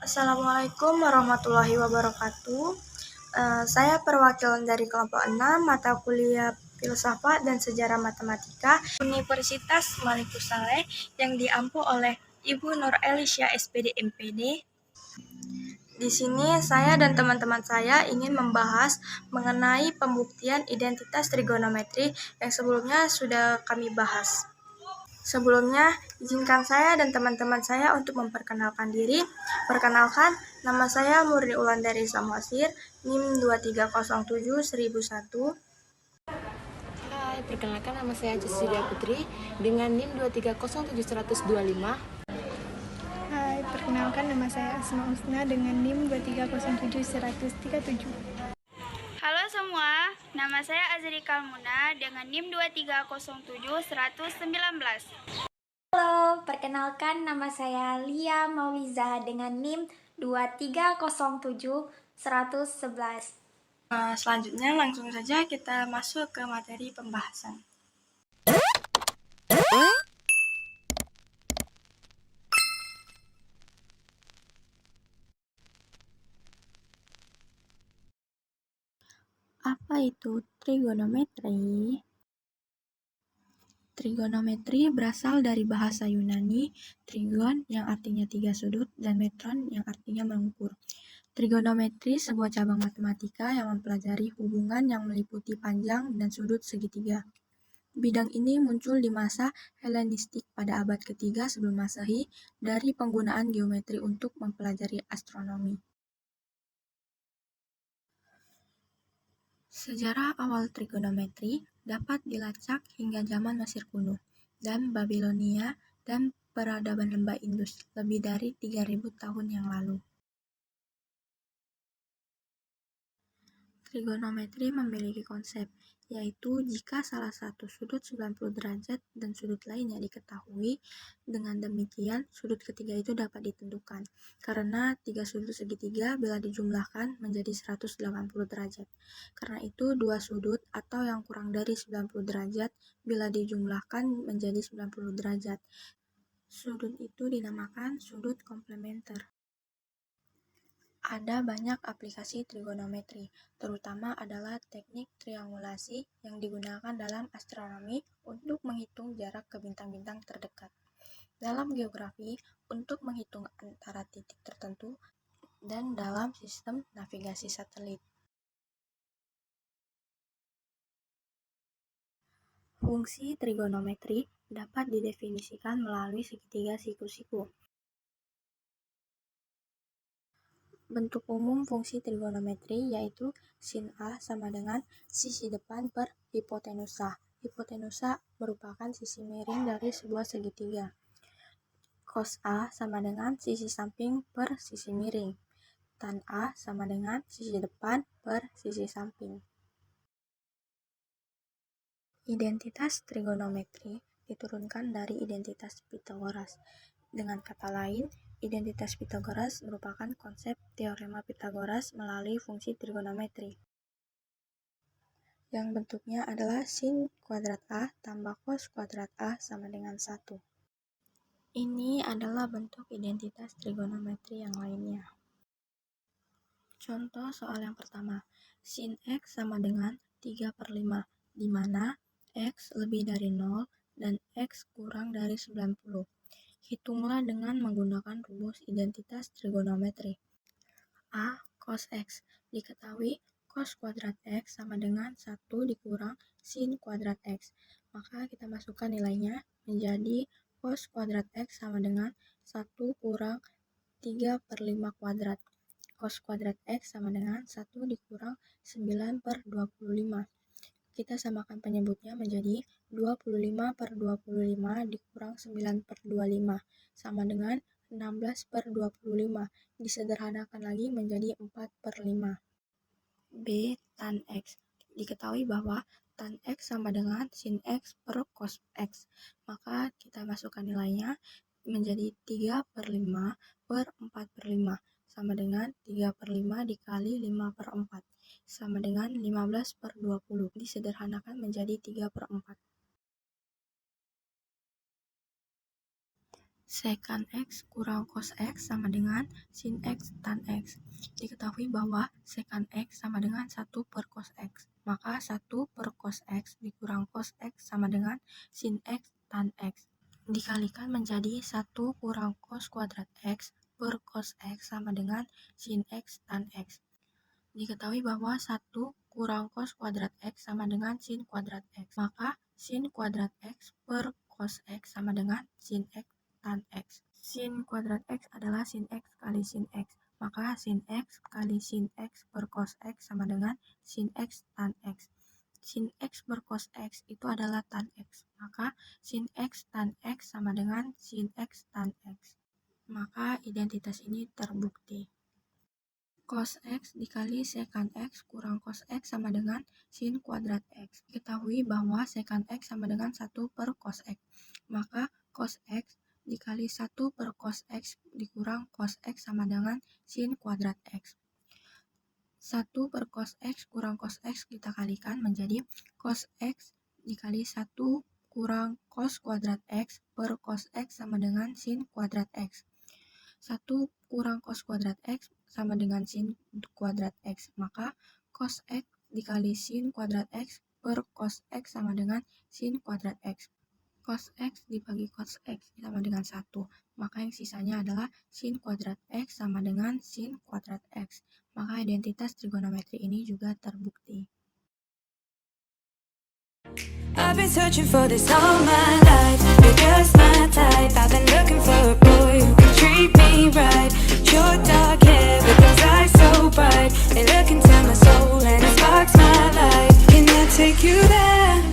Assalamualaikum warahmatullahi wabarakatuh. Saya perwakilan dari kelompok 6 mata kuliah Filsafat dan Sejarah Matematika Universitas Malikus Saleh yang diampu oleh Ibu Nur Elisya SPD MPD. Di sini saya dan teman-teman saya ingin membahas mengenai pembuktian identitas trigonometri yang sebelumnya sudah kami bahas. Sebelumnya, izinkan saya dan teman-teman saya untuk memperkenalkan diri. Perkenalkan, nama saya Murni Ulandari Samosir, NIM 2307001. Hai, perkenalkan nama saya Cecilia Putri dengan NIM 2307125. Hai, perkenalkan nama saya Asma Usna dengan NIM 2307137. Halo semua, nama saya Azri Kalmuna dengan NIM 2307119. Halo, perkenalkan nama saya Lia Mawiza dengan NIM 2307111. Selanjutnya langsung saja kita masuk ke materi pembahasan. Apa itu trigonometri? Trigonometri berasal dari bahasa Yunani, trigon yang artinya tiga sudut dan metron yang artinya mengukur. Trigonometri sebuah cabang matematika yang mempelajari hubungan yang meliputi panjang dan sudut segitiga. Bidang ini muncul di masa Helenistik pada abad ketiga sebelum Masehi dari penggunaan geometri untuk mempelajari astronomi. Sejarah awal trigonometri dapat dilacak hingga zaman Mesir kuno dan Babilonia dan peradaban lembah Indus lebih dari 3000 tahun yang lalu. Trigonometri memiliki konsep, yaitu jika salah satu sudut 90 derajat dan sudut lainnya diketahui, dengan demikian sudut ketiga itu dapat ditentukan, karena tiga sudut segitiga bila dijumlahkan menjadi 180 derajat. Karena itu dua sudut atau yang kurang dari 90 derajat bila dijumlahkan menjadi 90 derajat. Sudut itu dinamakan sudut komplementer. Ada banyak aplikasi trigonometri, terutama adalah teknik triangulasi yang digunakan dalam astronomi untuk menghitung jarak ke bintang-bintang terdekat, dalam geografi untuk menghitung antara titik tertentu, dan dalam sistem navigasi satelit. Fungsi trigonometri dapat didefinisikan melalui segitiga siku-siku. Bentuk umum fungsi trigonometri yaitu sin A sama dengan sisi depan per hipotenusa. Hipotenusa merupakan sisi miring dari sebuah segitiga. Cos A sama dengan sisi samping per sisi miring. Tan A sama dengan sisi depan per sisi samping. Identitas trigonometri diturunkan dari identitas Pythagoras. Dengan kata lain, identitas Pythagoras merupakan konsep teorema Pythagoras melalui fungsi trigonometri, yang bentuknya adalah sin kuadrat A tambah cos kuadrat A sama dengan 1. Ini adalah bentuk identitas trigonometri yang lainnya. Contoh soal yang pertama, sin X sama dengan 3/5, di mana X lebih dari 0 dan X kurang dari 90. Hitunglah dengan menggunakan rumus identitas trigonometri. A cos X. Diketahui cos kuadrat X sama dengan 1 dikurang sin kuadrat X. Maka kita masukkan nilainya menjadi cos kuadrat X sama dengan 1 kurang 3/5 kuadrat. Cos kuadrat X sama dengan 1 dikurang 9/25. Kita samakan penyebutnya menjadi 25/25 dikurang 9/25 sama dengan 16/25. Disederhanakan lagi menjadi 4/5. B. Tan X. Diketahui bahwa tan X sama dengan sin X per cos X. Maka kita masukkan nilainya menjadi 3/5 per 4/5 sama dengan 3/5 dikali 5/4 sama dengan 15/20. Disederhanakan menjadi 3/4. Secant X kurang cos X sama dengan sin X tan X. Diketahui bahwa secant X sama dengan 1 per cos X. Maka 1 per cos X dikurang cos X sama dengan sin X tan X. Dikalikan menjadi 1 kurang cos kuadrat X per cos X sama dengan sin X tan X. Diketahui bahwa 1 kurang cos kuadrat X sama dengan sin kuadrat X. Maka sin kuadrat X per cos X sama dengan sin X tan X. Sin kuadrat X adalah sin X kali sin X. Maka sin X kali sin X per cos X sama dengan sin X tan X. Sin X per cos X itu adalah tan X. Maka sin X tan X sama dengan sin X tan X. Maka identitas ini terbukti. Cos X dikali secant X kurang cos X sama dengan sin kuadrat X. Diketahui bahwa secant X sama dengan 1 per cos X. Maka cos X dikali 1 per cos X dikurang cos X sama dengan sin kuadrat X. 1 per cos X kurang cos X kita kalikan menjadi cos X dikali 1 kurang cos kuadrat X per cos X sama dengan sin kuadrat X. 1 kurang cos kuadrat X sama dengan sin kuadrat X. Maka cos X dikali sin kuadrat X per cos X sama dengan sin kuadrat X. Cos X dibagi cos X sama dengan 1. Maka yang sisanya adalah sin kuadrat X sama dengan sin kuadrat X. Maka identitas trigonometri ini juga terbukti. I've been searching for this all my life. You're just my type. I've been looking for a boy who can treat me right. Your dark hair with those eyes so bright. They look into my soul and it sparks my life. Can I take you there?